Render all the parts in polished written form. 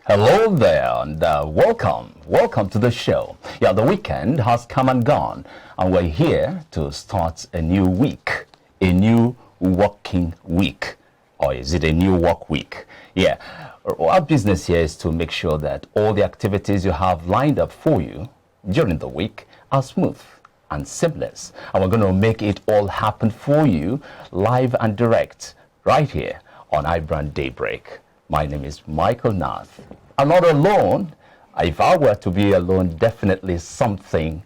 Hello there, and welcome to the show. Yeah, the weekend has come and gone, and we're here to start a new week, a new working week. Or is it a new work week? Yeah, our business here is to make sure that all the activities you have lined up for you during the week are smooth and seamless. And we're going to make it all happen for you live and direct right here on iBrand Daybreak. My name is Michael Nath. I'm not alone. If I were to be alone, definitely something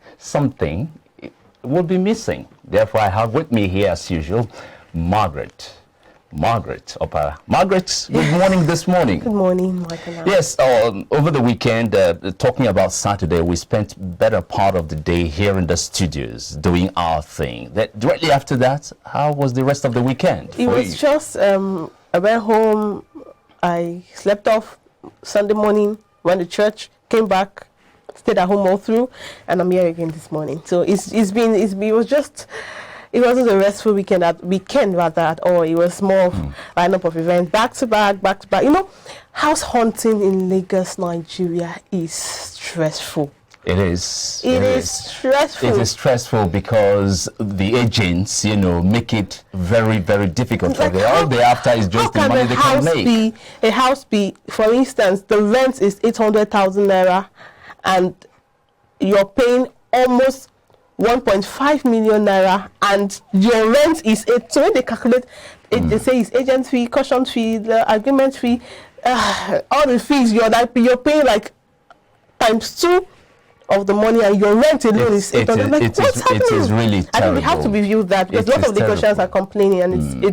would be missing. Therefore, I have with me here, as usual, Margaret, Opera. Margaret, good morning this morning. Good morning, Michael. Yes, over the weekend, talking about Saturday, we spent better part of the day here in the studios doing our thing. Directly after that, how was the rest of the weekend? It was just, I went home, I slept off Sunday morning, went to church, came back, stayed at home all through, and I'm here again this morning. So it wasn't a restful weekend at all. It was more of lineup of events, back to back. You know, house hunting in Lagos, Nigeria is stressful. It is. It is stressful. It is stressful because the agents, make it very, very difficult. Like all they're after is just the money they can make. A house be, for instance, the rent is 800,000 naira, and you're paying almost 1.5 million naira, and your rent is 8. So when they calculate it, they say it's agent fee, caution fee, the agreement fee, all the fees. You're paying like times 2 of the money, and your rent alone is 800. What's happening? It is really terrible. I mean, we have to review that because lots of the Lagosians are complaining, and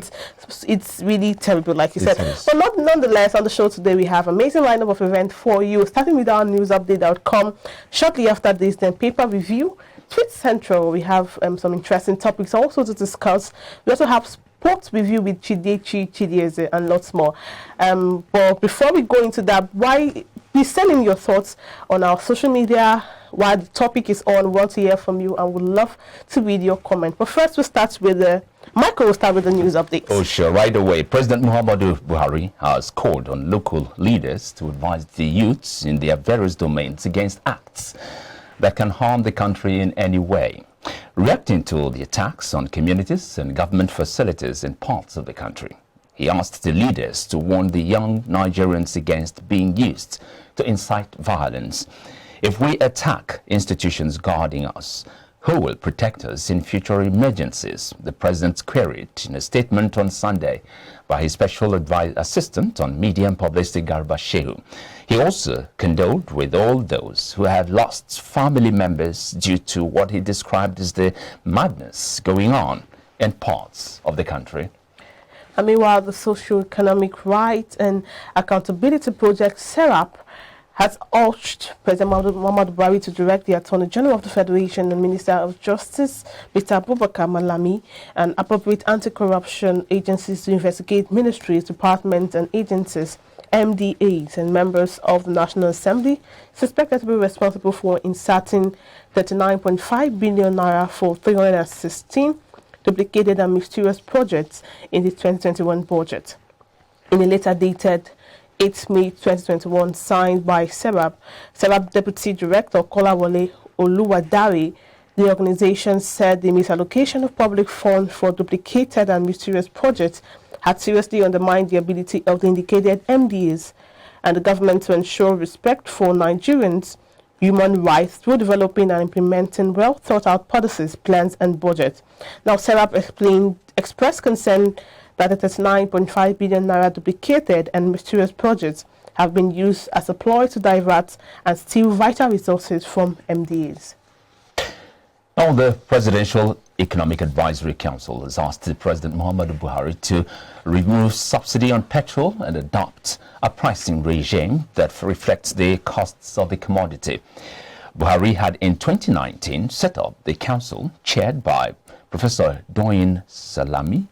it's really terrible, like you said. But nonetheless, on the show today we have amazing lineup of events for you. Starting with our news update that will come shortly after this, then paper review. Tweet Central, we have some interesting topics also to discuss. We also have sports review with Chidieze and lots more. But before we go into that, please send in your thoughts on our social media while the topic is on. We want to hear from you and would love to read your comment. But first, we'll start with Michael will start with the news updates. Oh, sure. Right away. President Muhammadu Buhari has called on local leaders to advise the youths in their various domains against acts that can harm the country in any way, reacting to the attacks on communities and government facilities in parts of the country. He asked the leaders to warn the young Nigerians against being used to incite violence. If we attack institutions guarding us, who will protect us in future emergencies? The president queried in a statement on Sunday by his special assistant on media and publicity, Garba Shehu. He also condoled with all those who had lost family members due to what he described as the madness going on in parts of the country. And meanwhile, the Socio-Economic Rights and Accountability Project, SERAP, has urged President Muhammadu Buhari to direct the Attorney General of the Federation and Minister of Justice, Mr. Abubakar Malami, and appropriate anti-corruption agencies to investigate ministries, departments, and agencies, MDAs, and members of the National Assembly suspected to be responsible for inserting 39.5 billion naira for 316 duplicated and mysterious projects in the 2021 budget. In a letter dated 8 May 2021, signed by SERAP Deputy Director Kolawole Oluwadare, the organization said the misallocation of public funds for duplicated and mysterious projects had seriously undermined the ability of the indicated MDAs and the government to ensure respect for Nigerians' human rights through developing and implementing well-thought-out policies, plans, and budgets. Now, SERAP expressed concern that the 39.5 billion naira duplicated and mysterious projects have been used as a ploy to divert and steal vital resources from MDAs. Now, the Presidential Economic Advisory Council has asked President Muhammadu Buhari to remove subsidy on petrol and adopt a pricing regime that reflects the costs of the commodity. Buhari had in 2019 set up the council chaired by Professor Doyin Salami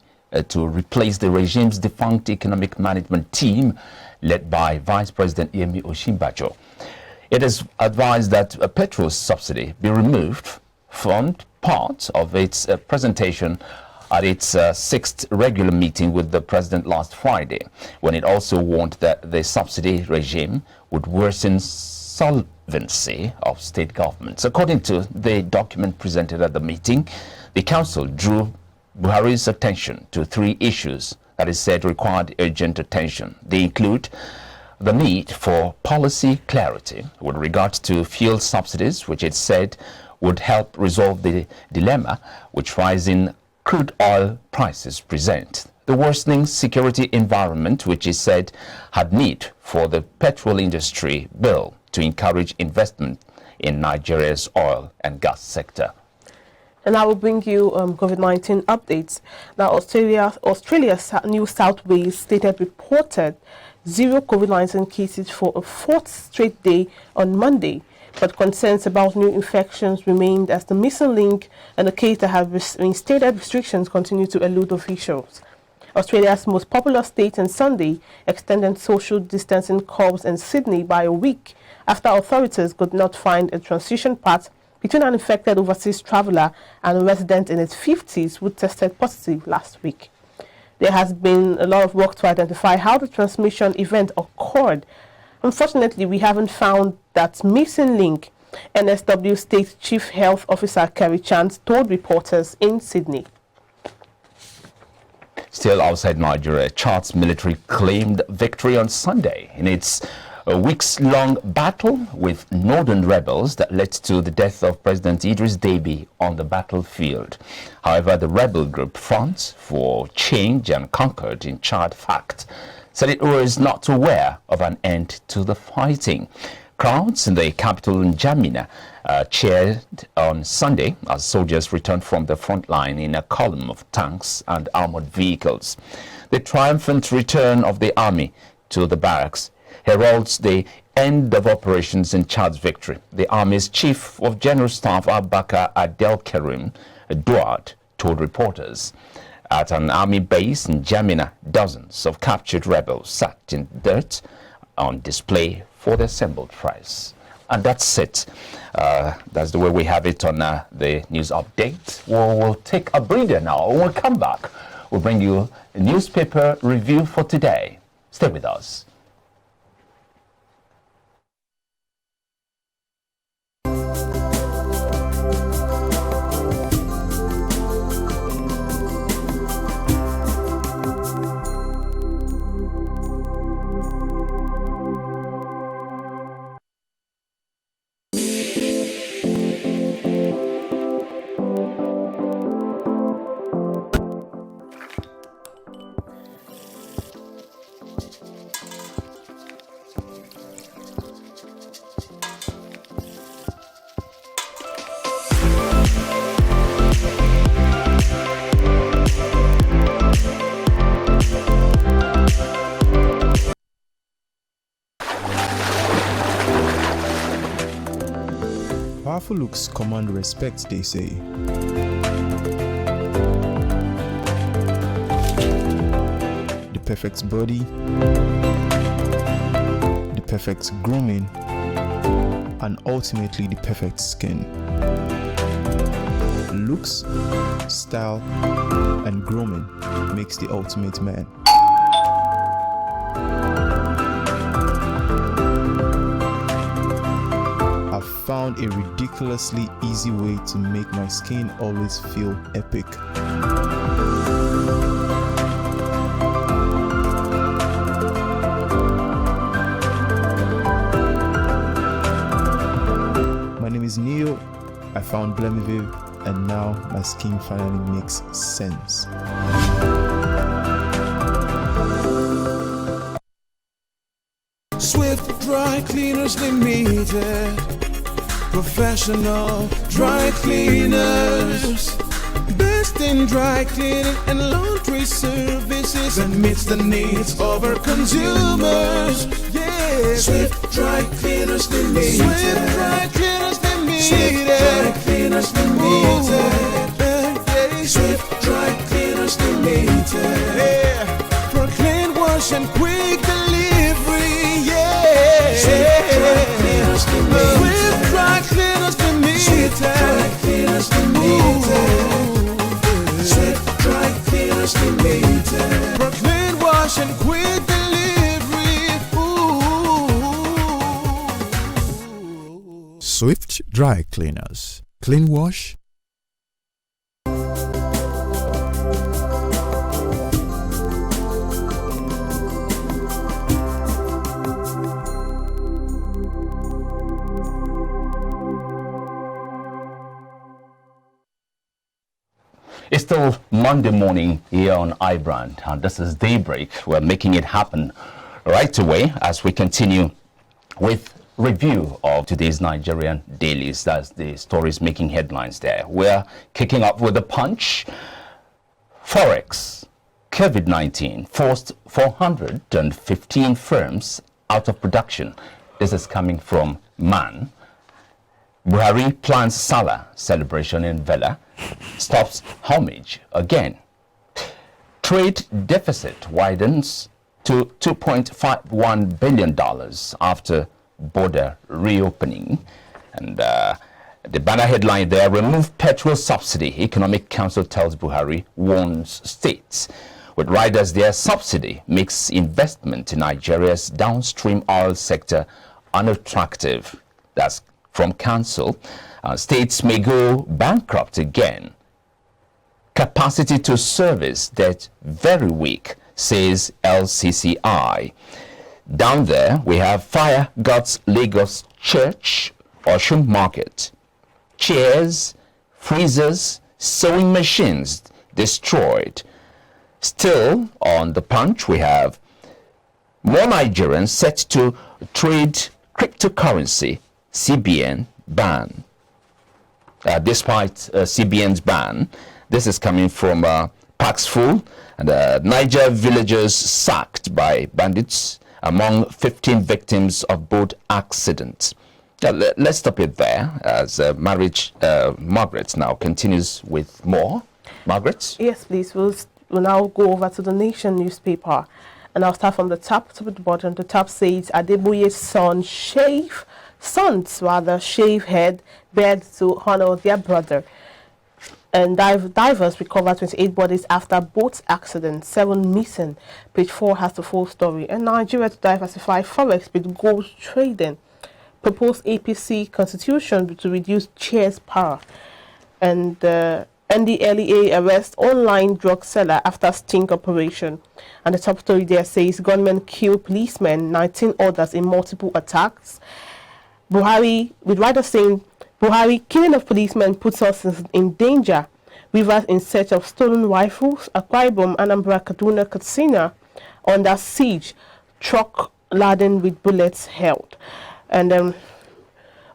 to replace the regime's defunct economic management team led by Vice President Yemi Osinbajo. It is advised that a petrol subsidy be removed from part of its presentation at its sixth regular meeting with the president last Friday, when it also warned that the subsidy regime would worsen solvency of state governments. According to the document presented at the meeting, the council drew Buhari's attention to three issues that is said required urgent attention. They include the need for policy clarity with regard to fuel subsidies, which it said would help resolve the dilemma which rising crude oil prices present. The worsening security environment, which is said had need for the petrol industry bill to encourage investment in Nigeria's oil and gas sector. And I will bring you COVID-19 updates. Now, Australia's New South Wales stated reported 0 COVID-19 cases for a fourth straight day on Monday, but concerns about new infections remained as the missing link and the case that have reinstated restrictions continue to elude officials. Australia's most popular state on Sunday extended social distancing curbs in Sydney by a week after authorities could not find a transition path between an infected overseas traveller and a resident in his 50s who tested positive last week. There has been a lot of work to identify how the transmission event occurred. Unfortunately, we haven't found that missing link, NSW State Chief Health Officer Kerry Chance told reporters in Sydney. Still outside Nigeria, Chad's military claimed victory on Sunday in its weeks-long battle with northern rebels that led to the death of President Idris Deby on the battlefield. However, the rebel group Front for Change and Concord in Chad FACT said it was not aware of an end to the fighting. Crowds in the capital N'Djamena cheered on Sunday as soldiers returned from the front line in a column of tanks and armored vehicles. The triumphant return of the army to the barracks heralds the end of operations in Chad's victory. The Army's Chief of General Staff Abubakar Adelkerim Duard told reporters. At an army base in N'Djamena, dozens of captured rebels sat in dirt on display for the assembled press. And that's it. That's the way we have it on the news update. We'll take a breather now. When we come back, we'll bring you a newspaper review for today. Stay with us. Powerful looks command respect, they say. The perfect body, the perfect grooming, and ultimately the perfect skin. Looks, style, and grooming makes the ultimate man. Found a ridiculously easy way to make my skin always feel epic. My name is Neo. I found Blemiviv, and now my skin finally makes sense. Swift Dry Cleaners Limited, professional dry cleaners, best in dry cleaning and laundry services, that meets the needs of our consumers. Yeah, Swift Dry Cleaners Limited. Swift Dry Cleaners Limited. Swift Dry Cleaners Limited. Swift Dry Cleaners Limited. Yeah, for clean wash and quick delivery. Yeah, Swift Dry Cleaners Limited. Swift Dry Cleaners Limited. Swift Dry Cleaners Limited. Swift Dry Swift Dry Cleaners. Clean wash. It's still Monday morning here on iBrand, and this is Daybreak. We're making it happen right away as we continue with review of today's Nigerian dailies. That's the stories making headlines there. We're kicking up with the Punch. Forex, COVID-19 forced 415 firms out of production. This is coming from MAN. Buhari plans Salah celebration in Vela, stops homage again. Trade deficit widens to $2.51 billion after border reopening. And the banner headline there, remove petrol subsidy. Economic Council tells Buhari, warns states. With riders there, subsidy makes investment in Nigeria's downstream oil sector unattractive. That's from Council. States may go bankrupt again. Capacity to service debt very weak, says LCCI. Down there, we have fire guts Lagos Church, Oshun Market. Chairs, freezers, sewing machines destroyed. Still on the Punch, we have more Nigerians set to trade cryptocurrency. CBN ban. Despite CBN's ban, this is coming from Paxful, and Niger villagers sacked by bandits among 15 victims of boat accidents. Let's stop it there as Margaret now continues with more. Margaret? Yes, please. We'll now go over to the Nation newspaper, and I'll start from the top to the bottom. The top says Adeboye's sons shave head to honor their brother. And divers recover 28 bodies after boat accident, 7 missing. Page 4 has the full story. And Nigeria to diversify forex with gold trading. Proposed APC constitution to reduce chair's power. And NDLEA arrest online drug seller after sting operation. And the top story there says gunmen kill policemen, 19 others in multiple attacks. Buhari, with writers saying, Buhari, killing of policemen puts us in danger. Rivers in search of stolen rifles. Akwa Ibom, Anambra, Kaduna, Katsina under siege. Truck laden with bullets held. And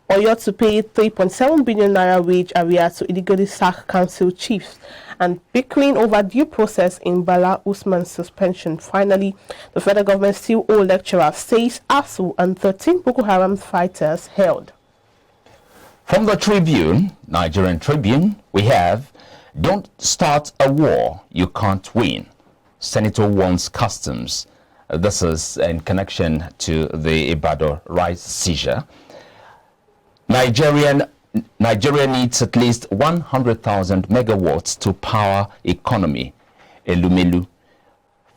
Oyo to pay 3.7 billion naira wage area to illegally sack council chiefs. And bickering over due process in Bala Usman's suspension. Finally, the federal government still owe lecturer, says ASU, and 13 Boko Haram fighters held. From the Tribune, Nigerian Tribune, we have, don't start a war you can't win. Senator warns customs. This is in connection to the Ibadan rice seizure. Nigeria needs at least 100,000 megawatts to power economy. Elumelu.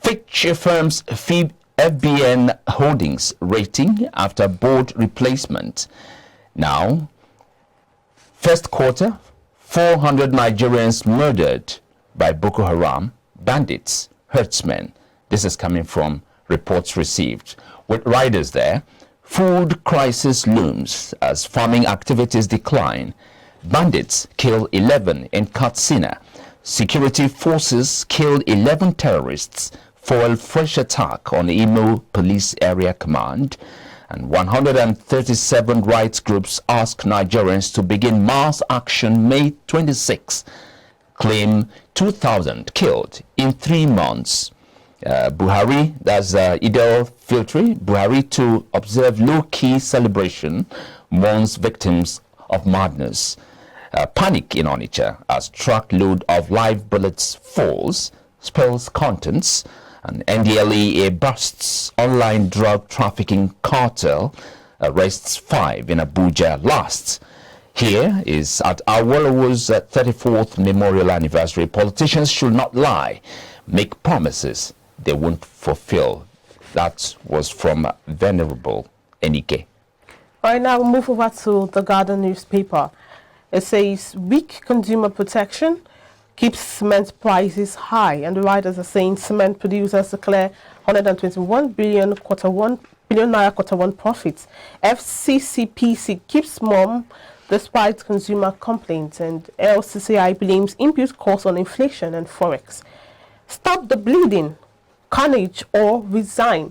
Fitch firms FBN Holdings rating after board replacement. Now, first quarter, 400 Nigerians murdered by Boko Haram, bandits, herdsmen. This is coming from reports received. With riders there, food crisis looms as farming activities decline. Bandits kill 11 in Katsina. Security forces killed 11 terrorists, foil fresh attack on Imo Police Area Command. And 137 rights groups ask Nigerians to begin mass action May 26. Claim 2,000 killed in 3 months. Buhari, that's Idel Filtri, Buhari to observe low-key celebration, mourns victims of madness. Panic in Onitsha as truckload of live bullets falls, spills contents, and NDLEA busts online drug trafficking cartel, arrests 5 in Abuja last. Here is at Awolowo's 34th memorial anniversary. Politicians should not lie, make promises they won't fulfill. That was from Venerable Enike. All right, now we'll move over to the Guardian newspaper. It says weak consumer protection keeps cement prices high, and the writers are saying cement producers declare 121 billion naira quarter one profits. FCCPC keeps mum despite consumer complaints, and LCCI blames input costs on inflation and forex. Stop the bleeding, carnage or resign.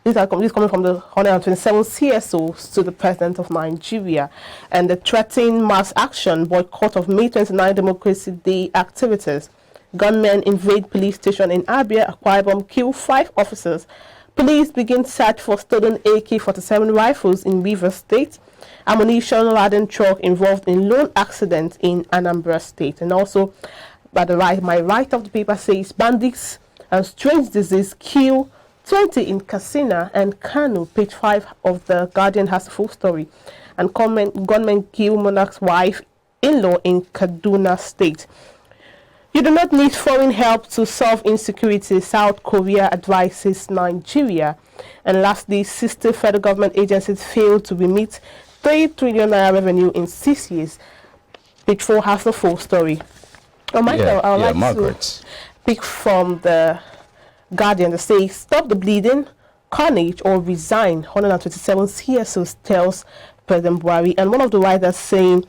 This is coming from the 127 CSOs to the President of Nigeria, and the threatening mass action boycott of May 29 Democracy Day activities. Gunmen invade police station in Abia, Akwa Ibom, kill 5 officers. Police begin search for stolen AK-47 rifles in Rivers State. Ammunition-laden truck involved in lone accident in Anambra State. And also, by the right, my right of the paper says bandits and strange disease kill 20 in Katsina and Kano. Page 5 of the Guardian has the full story. And gunmen kill monarch's wife-in-law in Kaduna State. You do not need foreign help to solve insecurity, South Korea advises Nigeria. And lastly, 60 federal government agencies failed to remit 3 trillion naira revenue in 6 years. Page 4 has the full story. Oh, Michael, I would like to pick from the Guardian that says, stop the bleeding, carnage or resign. 127 CSOs tells President Buhari. And one of the writers saying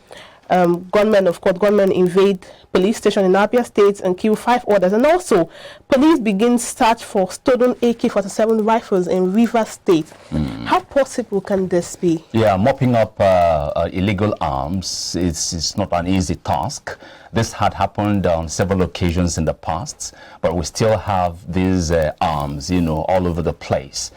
gunmen invade police station in Abia State and kill 5 others. And also, police begin search for stolen AK-47 rifles in Rivers State. How possible can this be? Yeah, mopping up illegal arms is not an easy task. This had happened on several occasions in the past, but we still have these arms, all over the place.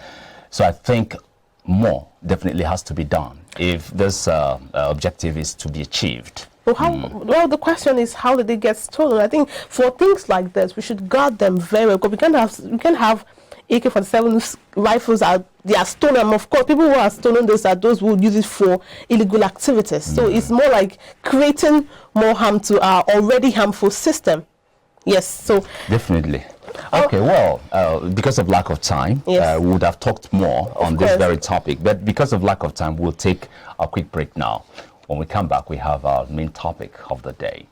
So I think more definitely has to be done if this objective is to be achieved. Well, the question is, how did they get stolen? I think for things like this, we should guard them very well, because we can have AK-47 rifles they are stolen. Of course, people who are stolen those are those who use it for illegal activities. So it's more like creating more harm to our already harmful system. Yes, so definitely. Okay, well, because of lack of time, we would have talked more on this very topic, but because of lack of time, we'll take a quick break now. When we come back, we have our main topic of the day.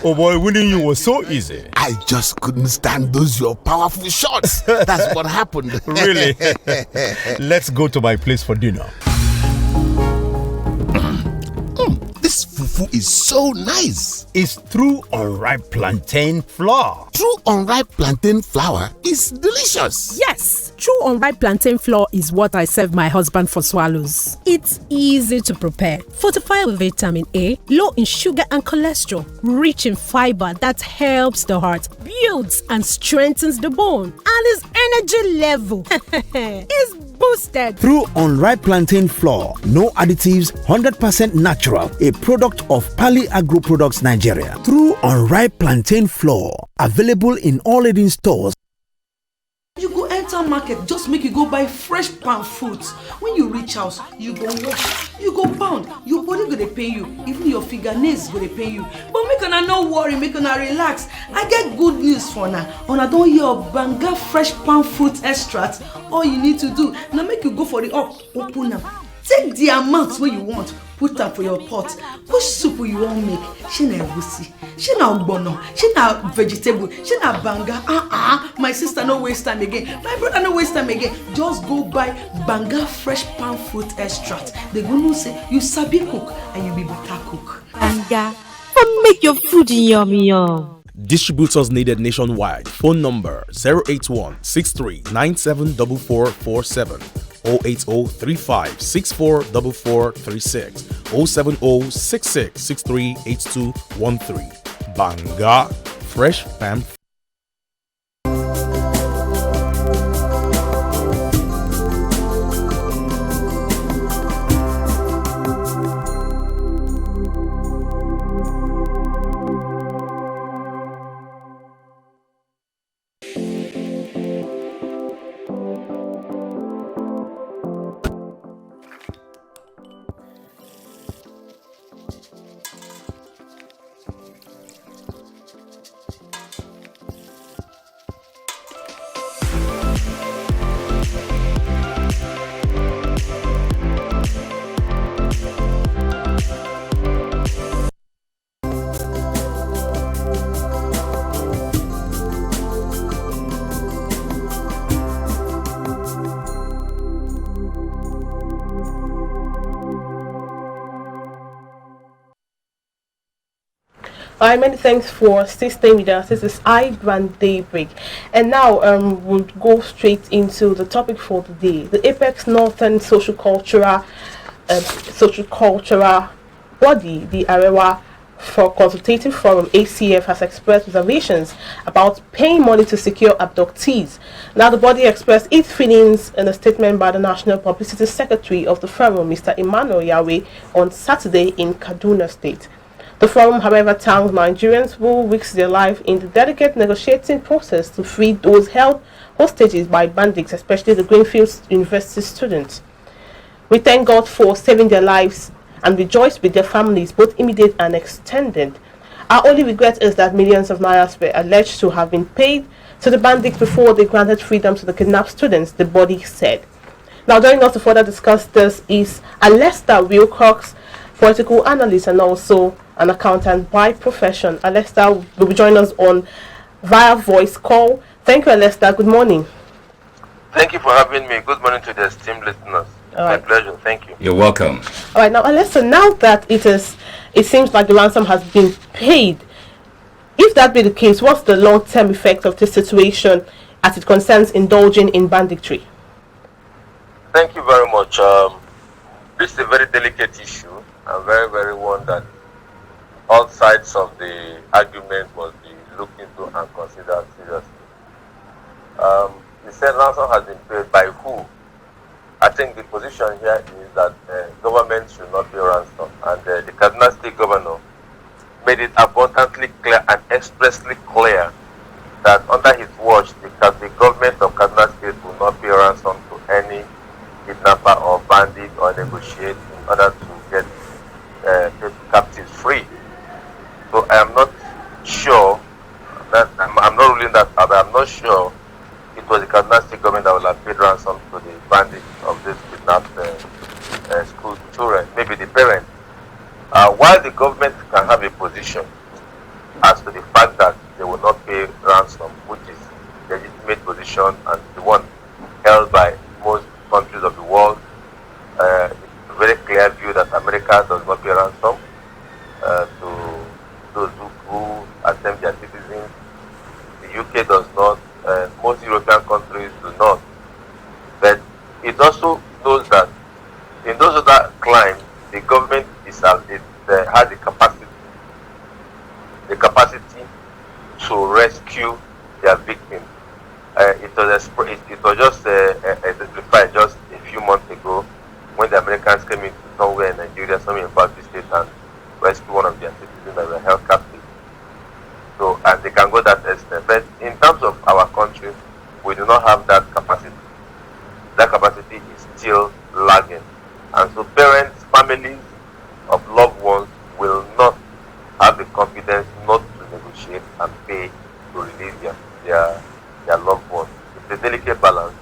Oh boy, winning you was so easy. I just couldn't stand those your powerful shots. That's what happened. Really? Let's go to my place for dinner. This fufu is so nice. It's through unripe plantain flour. True unripe plantain flour is delicious. Yes, true unripe plantain flour is what I serve my husband for swallows. It's easy to prepare, fortified with vitamin A, low in sugar and cholesterol, rich in fiber that helps the heart, builds and strengthens the bone, and his energy level is boosted. Through unripe plantain flour, no additives, 100% natural, a product of Pali Agro Products Nigeria. Through unripe plantain flour, available in all leading stores. You go enter market, just make you go buy fresh palm fruits. When you reach house, you go wash, you go pound, your body go dey pain you, even your fingernails go dey pain you. But make una no worry, make una relax. I get good news for una. Una don hear of Banga fresh palm fruit extract. All you need to do na make you go for the open am. Take the amount wey you want, put am for your pot. Which soup you wan make? Shey na egusi, shey na ogbono, shey na vegetable, shey na banga. My sister no waste time again. My brother no waste time again. Just go buy Banga fresh palm fruit extract. They go know say you sabi cook and you be better cook. Banga, come make your food yummy yum. Distributors needed nationwide. Phone number 081 63 974447. 08035644436 07066638213. Banga Fresh Palm. All right, many thanks for staying with us. This is iBrand Daybreak. And now we'll go straight into the topic for the day. The Apex Northern Social-Cultural Body, the Arewa for Consultative Forum, ACF, has expressed reservations about paying money to secure abductees. Now, the body expressed its feelings in a statement by the National Publicity Secretary of the forum, Mr. Emmanuel Yahweh, on Saturday in Kaduna State. The forum, however, thanked Nigerians who risked their life in the delicate negotiating process to free those held hostages by bandits, especially the Greenfield University students. We thank God for saving their lives and rejoice with their families, both immediate and extended. Our only regret is that millions of nairas were alleged to have been paid to the bandits before they granted freedom to the kidnapped students, the body said. Now, joining us to further discuss this is Alesta Wilcox, political analyst and also an accountant by profession. Alesta will be joining us on via voice call. Thank you, Alesta. Good morning. Thank you for having me. Good morning to the esteemed listeners. My pleasure. Thank you. You're welcome. All right, now Alesta, now that it seems like the ransom has been paid, if that be the case, what's the long-term effect of this situation as it concerns indulging in banditry? Thank you very much. This is a very delicate issue and very, very one that all sides of the argument must be looked into and considered seriously. The said ransom has been paid by who? I think the position here is that government should not pay ransom, and the Kaduna State Governor made it abundantly clear and expressly clear that under his watch, the government of Kaduna State will not pay ransom to any kidnapper or bandit or negotiate in order to get captives free. So I am not sure that I'm not ruling that out. I'm not sure it was the Kaduna State government that will have paid ransom to the bandits of this kidnapped school children, maybe the parents. While the government can have a position as to the fact that they will not pay ransom, which is the legitimate position and the one held by most countries of the world, it's a very clear view that America does not pay ransom to those who attempt their citizens. The UK does not. Most European countries do not. But it also knows that in those other climes, the government has the capacity to rescue their victims. It was just exemplified just a few months ago when the Americans came into somewhere in Nigeria, somewhere in Baptist State, and rescued one of their citizens that were held captive. So, and they can go that extent. But in terms of our country, we do not have that capacity. That capacity is still lagging. And so parents, families of loved ones will not have the confidence not to negotiate and pay to release their loved ones. It's a delicate balance.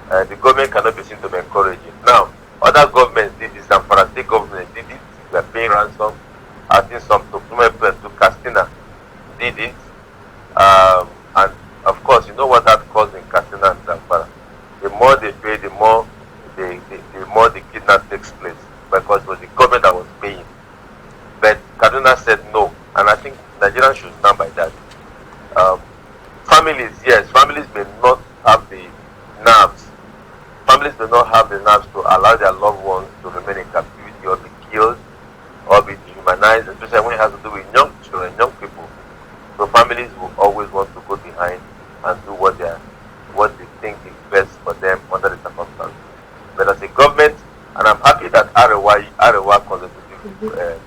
The government cannot be seen to be encouraging. Now, other governments did this, and for a state government did it. We are paying ransom. I think some to Castina did it. And of course, you know what that caused in Katsina and Zamfara. The more they pay, the more the kidnap takes place, because it was the government that was paying. But Kaduna said no, and I think Nigerians should stand by that. Families, yes, families may not have the nerves. Families may not have the nerves to allow their loved ones to remain in captivity or be killed or be dehumanized, especially when it has to do with young children, young people. So families will always want to go behind and do what they think is best for them under the circumstances. But as a government, and I'm happy that Arewa Consultative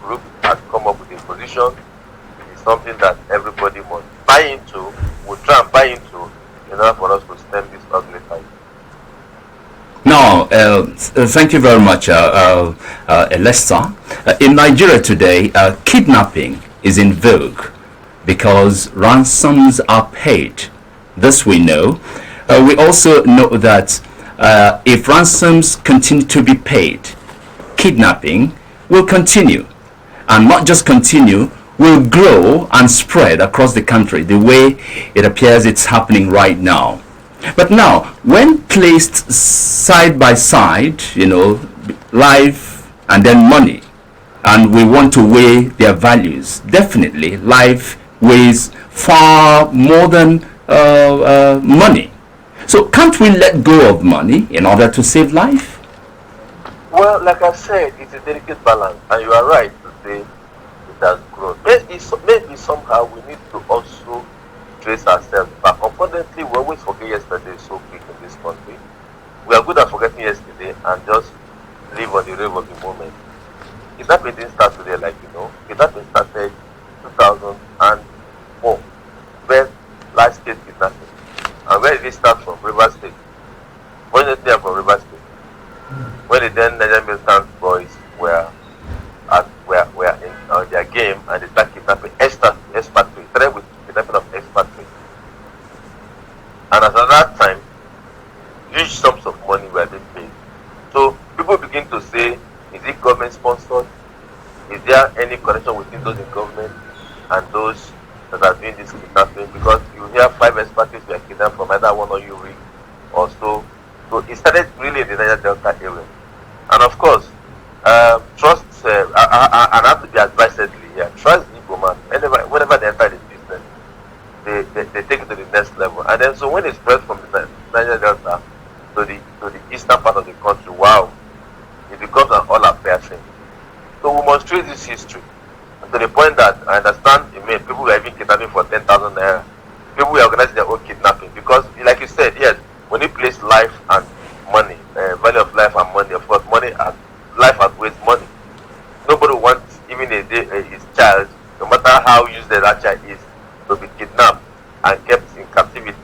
Group has come up with a position. It is something that everybody must buy into, will try and buy into, in order for us to stem this ugly fight. Now, thank you very much, Lester. In Nigeria today, kidnapping is in vogue because ransoms are paid. This we know. We also know that if ransoms continue to be paid, kidnapping will continue, and not just continue, will grow and spread across the country the way it appears it's happening right now. But now, when placed side by side, life and then money, and we want to weigh their values. Definitely, life weighs far more than money. So can't we let go of money in order to save life? Well, like I said, it's a delicate balance, and you are right to say it has grown. Maybe somehow we need to also trace ourselves back. Unfortunately, we always forget yesterday so quick in this country. We are good at forgetting yesterday and just live on the rave of the moment. Kidnapping didn't start today, like you know. Kidnapping started 2004, where large scale kidnapping. And where did it start from? River State. When did they from River State? When the then Nigerian militant boys were in their game and they started kidnapping expatriates, started with kidnapping of expatriates. And at that time, huge sums of money were being paid. So people begin to say, is it government sponsored? Is there any connection between those in government and those that are doing this kidnapping? Because you hear 5 expatriates were kidnapped from either one or Uri or so. So it started really in the Niger Delta area. And of course, trust, and I have to be advisedly here, trust Igbo man. Whenever they enter the business, they take it to the next level. And then so when it spreads from the Niger Delta to the eastern part of the country, wow, it becomes an all-affair thing. So we must trace this history to the point that I understand, people were even kidnapping for 10,000 naira. People were organizing their own kidnapping because, like you said, yes, when you place life and money, value of life and money, of course, life outweighs money. Nobody wants even his child, no matter how useless that child is, to be kidnapped and kept in captivity.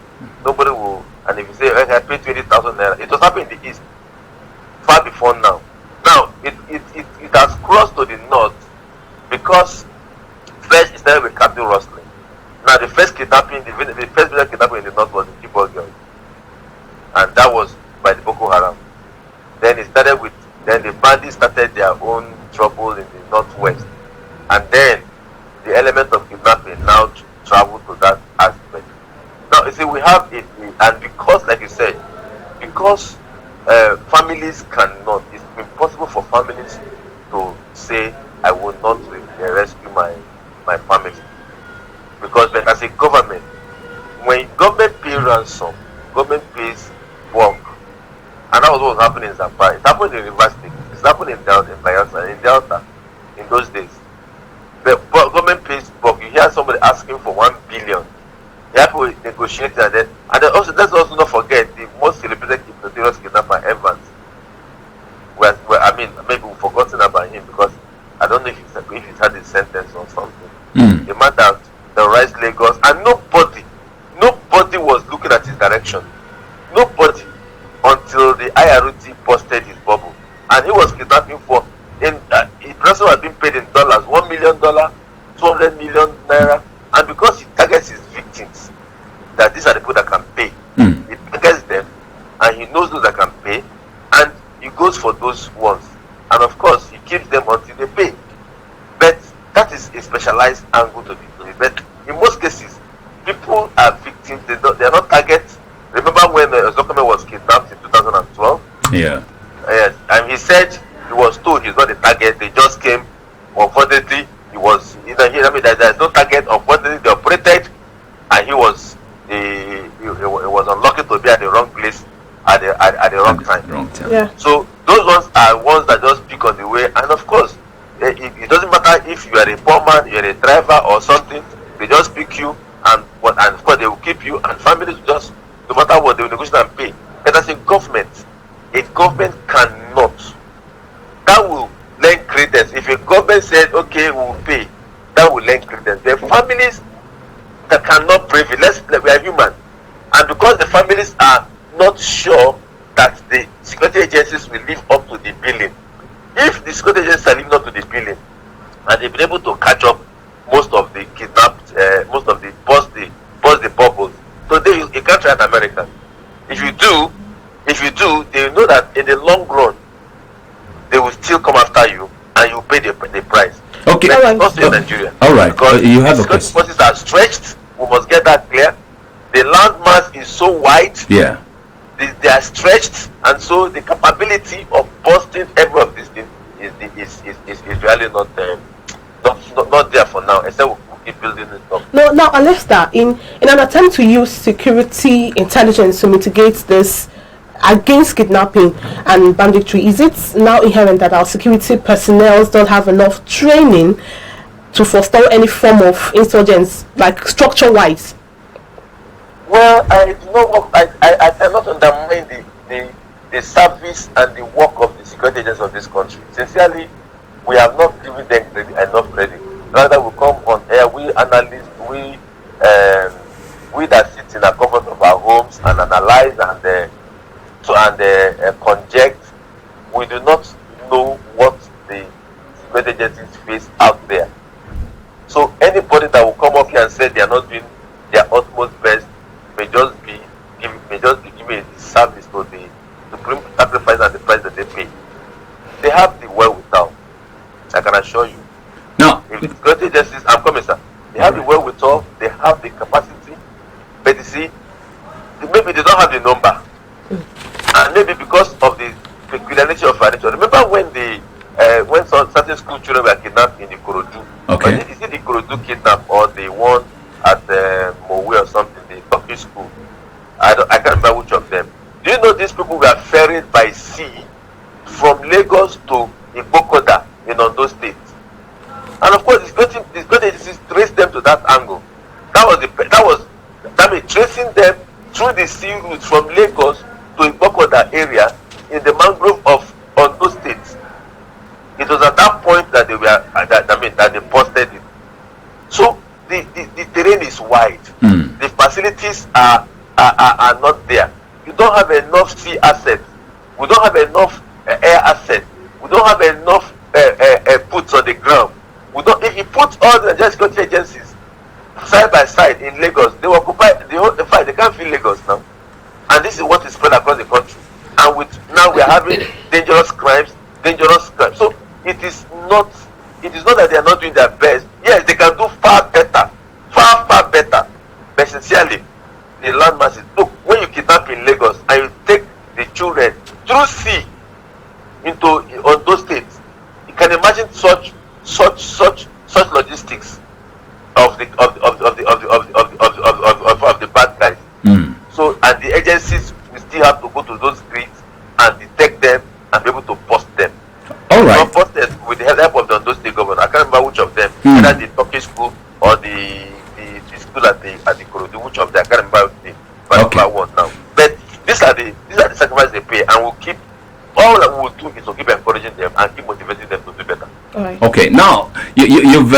Nobody will. And if you say, I pay 20,000 naira, it was happening in the east far before now. Now it has crossed to the north because first it started with cattle rustling. Now the first kidnapping, the first major kidnapping in the north was the Chibok girls, and that was by the Boko Haram. Then the bandits started their own trouble in the northwest, and then the element of kidnapping now traveled to that aspect. Now you see, we have it, and because, like you said, because families cannot, it's impossible for families to say, I will not rescue my family. Because then as a government, when government pays ransom, government pays work, and that was what was happening in Zamfara. It happened in River State. It's happened in Delta in those days. The government pays work. You hear somebody asking for 1 billion. You have to negotiate and then also let's also not forget the most celebrated notorious kidnapper, Evans. Maybe we've forgotten about him because I don't know if he's had his sentence or something. The man that terrorized Lagos, and nobody was looking at his direction. Nobody, until the IRT busted his bubble, and he was kidnapping for. His ransom had been paid in dollars, $1 million, 200 million naira, and because he targets his victims, that these are the people that can pay. He targets them, and he knows those that can pay, and he goes for those ones, and of course he keeps them until they pay. But that is a specialized angle to it. But in most cases, people are victims. They are not targets. Remember when Zokome was kidnapped in 2012? Yeah. Yes, and he said he was told he's not the target. They just came. Unfortunately, he was. There's no target. Unfortunately, they operated, and he was unlucky to be at the wrong place at the wrong time. Yeah. So those ones are ones that just pick on the way, and of course, it doesn't matter if you are a poor man, you are a driver or something. They just pick you, and of course they will keep you, and families just, no matter what, they will negotiate and pay. But as a government cannot. That will lend credence. If a government said, okay, we will pay, that will lend credence. The families that cannot brave it, we are human, and because the families are not sure that the security agencies will live up to the billing. If the security agencies are living up to the billing, and they've been able to catch up most of the kidnapped, most of the bust the bubbles, so you can't try at America. If you do, they know that in the long run, they will still come after you, and you pay the price. Okay. Not in Nigeria. All right. Because you have the security forces are stretched. We must get that clear. The land mass is so wide. Yeah. They are stretched, and so the capability of busting every of these things is really not there for now, except we keep building it up. No, now, Alesta, in an attempt to use security intelligence to mitigate this against kidnapping and banditry, is it now inherent that our security personnel don't have enough training to forestall any form of insurgents, like structure-wise? Well, I cannot undermine the service and the work of the security agents of this country. Sincerely, we have not given them enough credit. Rather, we come on air, we analysts, we that sit in the comfort of our homes and analyze and conject. We do not know what the security agencies face out there. So anybody that will come up here and say they are not doing their utmost best may just be giving a service to the supreme sacrifice and the price that they pay. They have the wherewithal, I can assure you. No. If the security agencies, I'm coming, sir. They have the wherewithal, they have the capacity, but you see, maybe they don't have the number. And maybe because of the peculiar nature of our nature. Remember when when certain school children were kidnapped in the Ikorodu? Okay. Is it the Ikorodu kidnap or the one at Mowe or something, the Turkish school? I can't remember which of them. Do you know these people were ferried by sea from Lagos to Ibokoda in Ondo State? And of course, the security agencies traced them to that angle. That means tracing them through the sea route from Lagos to Ibokoda area in the mangrove of Ondo State. It was at that point that they posted it. So the terrain is wide. The facilities are not there. You don't have enough sea assets. We don't have enough air assets. We don't have enough boots on the ground. If you put all the security agencies side by side in Lagos, they will occupy the whole fight. They can't fill Lagos now. And this is what is spread across the country. And now we are having dangerous crimes. So it is not that they are not doing their best. Yes, they can do far better. But sincerely, the land masses, look, when you kidnap in Lagos and you take the children through sea on those states, you can imagine such logistics of the bad guys. So, and the agencies will still have to go to those streets and detect them and be able to post them. All right. Not posted with the help of the Ondo State government. I can't remember which of them, whether the Turkish school or the school at the Ikorodu, which of them. I can't remember the particular one now. But these are the sacrifices they pay, and we'll keep. All that we will do is to keep encouraging them and keep motivating them to do better. Right. Okay, now you've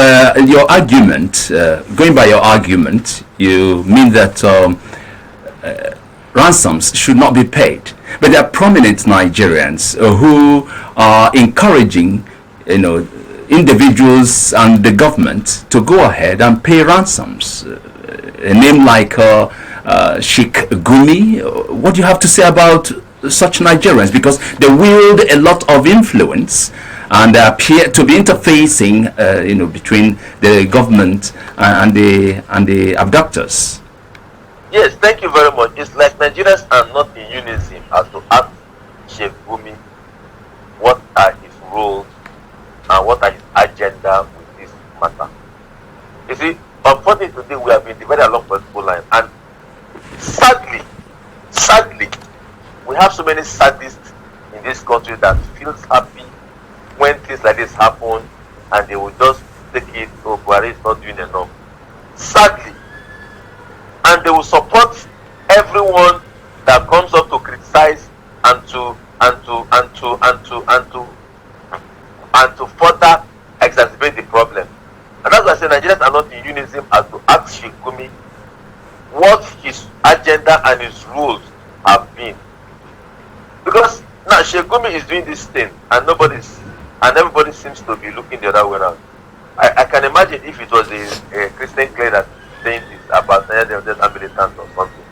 your argument, going by your argument, you mean that ransoms should not be paid, but there are prominent Nigerians who are encouraging, individuals and the government to go ahead and pay ransoms. A name like Sheikh Gumi. What do you have to say about such Nigerians? Because they wield a lot of influence and appear to be interfacing, between the government and the abductors. Yes, thank you very much. It's like Nigerians are not in unison as to ask Sheikh Gumi what are his roles and what are his agenda with this matter. You see, unfortunately today we have been divided along political lines, and sadly, we have so many sadists in this country that feels happy when things like this happen, and they will just take it, oh, Buhari is not doing enough. Sadly. And they will support everyone that comes up to criticize and to further exacerbate the problem. And that's why I say Nigerians are not in unison as to ask Sheikh Gumi what his agenda and his rules have been. Because now Sheikh Gumi is doing this thing and everybody seems to be looking the other way around. I can imagine if it was a Christian cleric that saying this about the militant or something,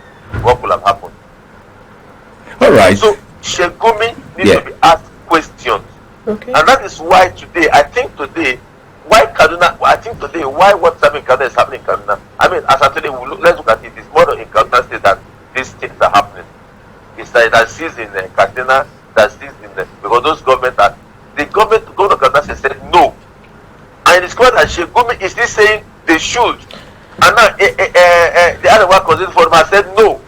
what would have happened? All right. So Sheikh Gumi needs to be asked questions. Okay. And that is why today, why what's happening in Kaduna is happening in Kaduna. I mean, as of today, let's look at it. It's more in Kaduna State that these things are happening. It's like that sees in Katsina, that sees in because those government Governor Kaduna said no. And it's clear that Shegumi is still saying they should. And now the other one considered for them said no.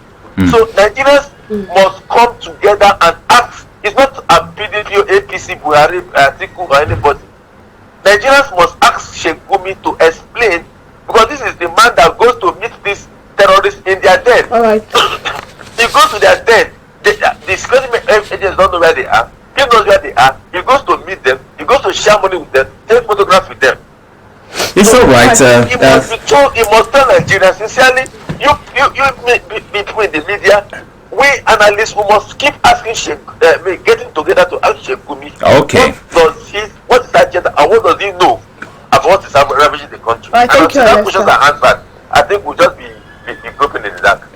So Nigerians must come together and act. It's not a PDP or APC, Buhari, Atiku or anybody. Nigerians must ask Shegumi to explain, because this is the man that goes to meet these terrorists in their den. All right. He goes to their den. The security agents don't know where they are. He knows where they are. He goes to meet them. He goes to share money with them, take photographs with them. It's all right. He must tell Nigerians sincerely. You between the media, we analysts, we must keep asking getting together to ask Shegumi. Okay. What is that agenda and what does he know about what is ravaging the country? Right, and until that questions are answered, I think we'll just be broken in the dark.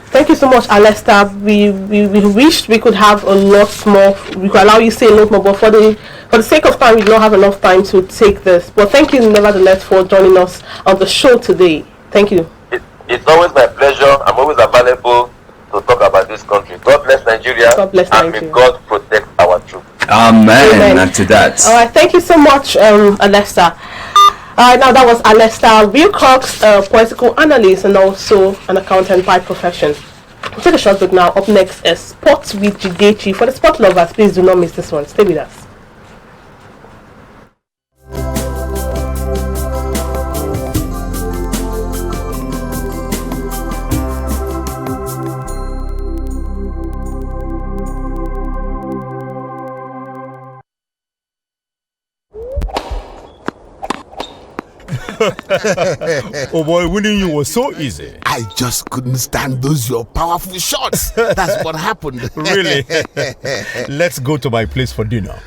Thank you so much, Alistair. We wished we could have a lot more. We could allow you to say a lot more, but for the sake of time, we do not have enough time to take this. But thank you, nevertheless, for joining us on the show today. Thank you. It's always my pleasure. I'm always available to talk about this country. God bless Nigeria. God bless Nigeria. And may God protect our troops. Amen. And to that. All right. Thank you so much, Alistair. All right, now that was Alistair Wilcox, a political analyst and also an accountant by profession. We'll take a short break now. Up next is Sports with Jidechi. For the sport lovers, please do not miss this one. Stay with us. Oh boy, winning you was so easy. I just couldn't stand those your powerful shots. That's what happened. Really? Let's go to my place for dinner.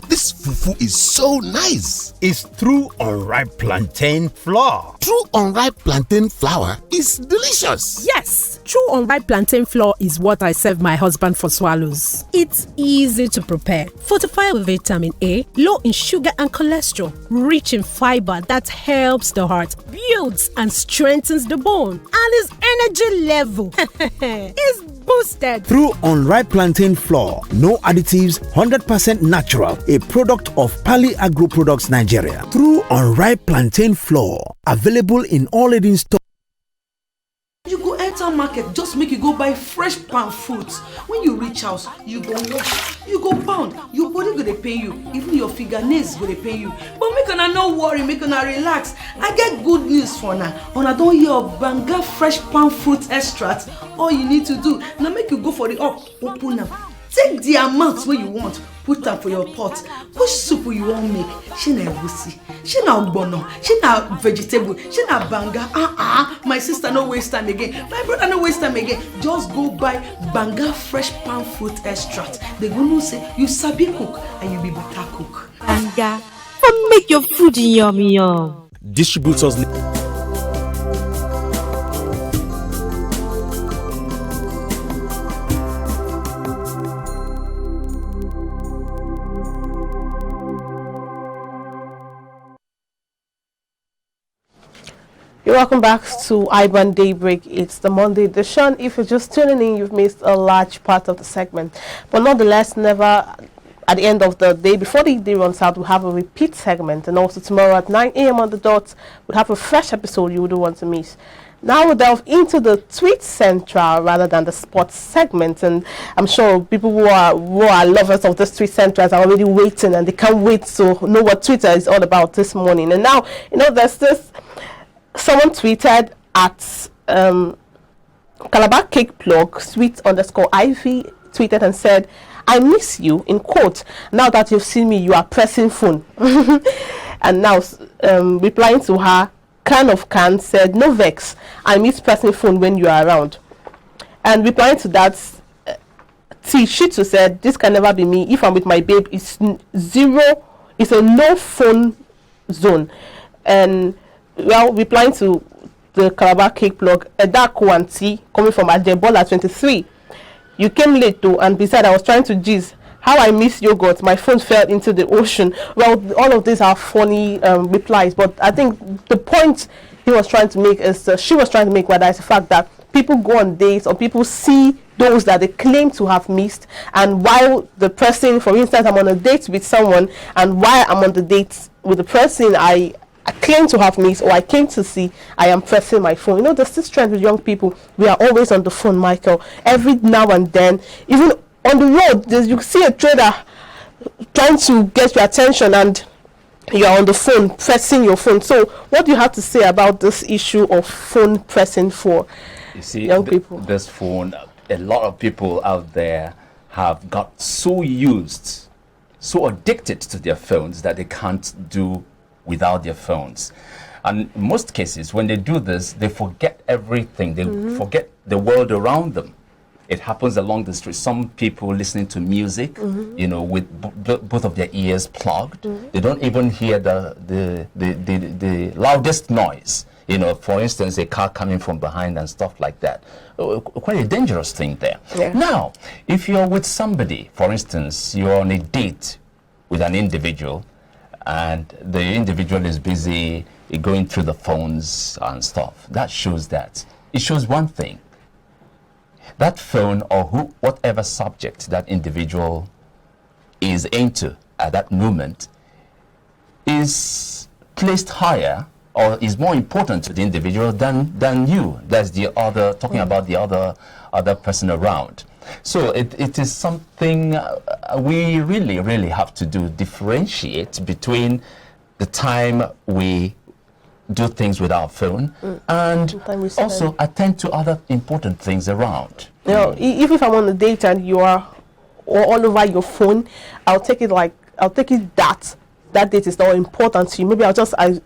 This fufu is so nice. It's through unripe plantain flour. True unripe plantain flour is delicious. Yes, true unripe plantain flour is what I serve my husband for swallows. It's easy to prepare, fortified with vitamin A, low in sugar and cholesterol, rich in fiber that helps the heart, builds and strengthens the bone, and his energy level is boosted. Through unripe plantain flour, no additives, 100% natural, a product of Pali Agro Products Nigeria. Through unripe plantain flour, available in all leading stores. You go enter market, just make you go buy fresh palm fruits. When you reach house, you go wash, you go pound, your body go dey pain you, even your fingernails go dey pain you. But make una no worry, make una relax. I get good news for una. Una don hear of Banga fresh palm fruit extract. All you need to do na make you go for the up, open am, take the amount wey you want, put am for your pot. Which soup you wan make? Shey na egusi, shey na ogbono, shey na vegetable, shey na banga. My sister no waste time again, my brother no waste time again. Just go buy Banga fresh palm fruit extract. They go know say you sabi cook and you be better cook. Banga, come make your food yummy yum. Distributors. You're welcome back to iBrand Daybreak. It's the Monday edition. If you're just tuning in, you've missed a large part of the segment. But nonetheless, never at the end of the day, before the day runs out, we'll have a repeat segment. And also tomorrow at 9 a.m. on the dot, we'll have a fresh episode you wouldn't want to miss. Now we'll delve into the tweet central rather than the sports segment. And I'm sure people who are lovers of this tweet central are already waiting and they can't wait to know what Twitter is all about this morning. And now, there's this... Someone tweeted at Calabar Cake Plug, sweet_Ivy, tweeted and said, "I miss you," in quote, "now that you've seen me, you are pressing phone." And now, replying to her, Can said, "No vex, I miss pressing phone when you are around." And replying to that, T Shitu said, "This can never be me. If I'm with my babe, it's a no phone zone." And well, replying to the Calabar Cake Plug, Edako and T, coming from Adebola 23. "You came late though, and besides, I was trying to jizz. How I miss yogurt. My phone fell into the ocean." Well, all of these are funny replies, but I think the point she was trying to make rather is the fact that people go on dates, or people see those that they claim to have missed, and while the person, for instance, I'm on a date with someone, and while I'm on the date with the person I claim to have missed or I came to see, I am pressing my phone. You know, there's this trend with young people. We are always on the phone, Michael. Every now and then, even on the road, you see a trader trying to get your attention, and you are on the phone, pressing your phone. So what do you have to say about this issue of phone pressing for young people? This phone, a lot of people out there have got so used, so addicted to their phones that they can't do without their phones. And in most cases, when they do this, they forget everything. They forget the world around them. It happens along the street. Some people listening to music, you know, with both of their ears plugged. They don't even hear the loudest noise. You know, for instance, a car coming from behind and stuff like that. Quite a dangerous thing there. Yeah. Now, if you're with somebody, for instance, you're on a date with an individual, and the individual is busy going through the phones and stuff, that shows that. It shows one thing. That phone, or whatever subject that individual is into at that moment, is placed higher or is more important to the individual than you. That's the other, talking about the other person around. So it is something we really have to differentiate between the time we do things with our phone and also attend to other important things around. You know, if I'm on a date and you are all over your phone, I'll take it that date is not important to you. Maybe I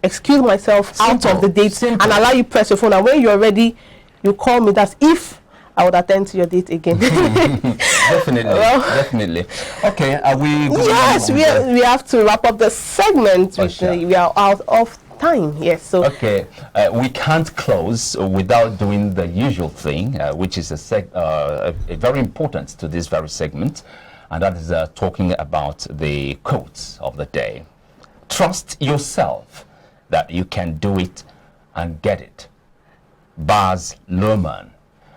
excuse myself out of the date and allow you press your phone, and when you're ready, you call me. That's if I would attend to your date again. Definitely, definitely. Okay, are we going Yes, we have to wrap up the segment. We are out of time. Yes, so okay, we can't close without doing the usual thing, which is a very important to this very segment, and that is talking about the quotes of the day. Trust yourself that you can do it and get it. Baz Luhrmann.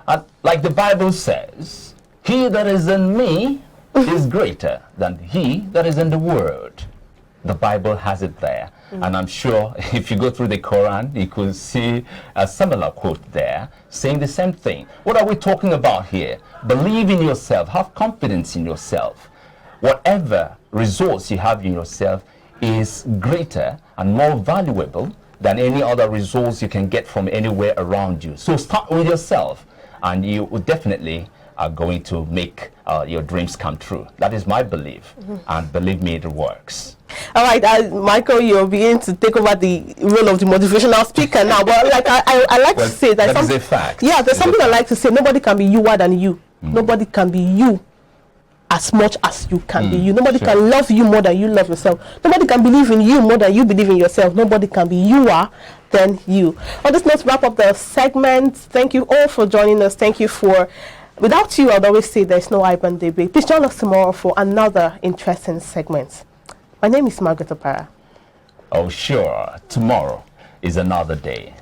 And like the Bible says, he that is in me is greater than he that is in the world. The Bible has it there. And I'm sure if you go through the Quran, you could see a similar quote there saying the same thing. What are we talking about here? Believe in yourself. Have confidence in yourself. Whatever resource you have in yourself is greater and more valuable than any other resource you can get from anywhere around you. So start with yourself, and you will definitely are going to make your dreams come true. That is my belief, and believe me, it works. All right, Michael, you're beginning to take over the role of the motivational speaker now. But like I like to say that is a fact. Yeah, there's something I like to say. Nobody can be youer than you. Nobody can be you as much as you can be you. Nobody can love you more than you love yourself. Nobody can believe in you more than you believe in yourself. Nobody can be youer than you. On this note, wrap up the segment. Thank you all for joining us. Thank you for. Without you, I'd always say there's no iBrand Daybreak. Please join us tomorrow for another interesting segment. My name is Margaret Opara. Oh, sure. Tomorrow is another day.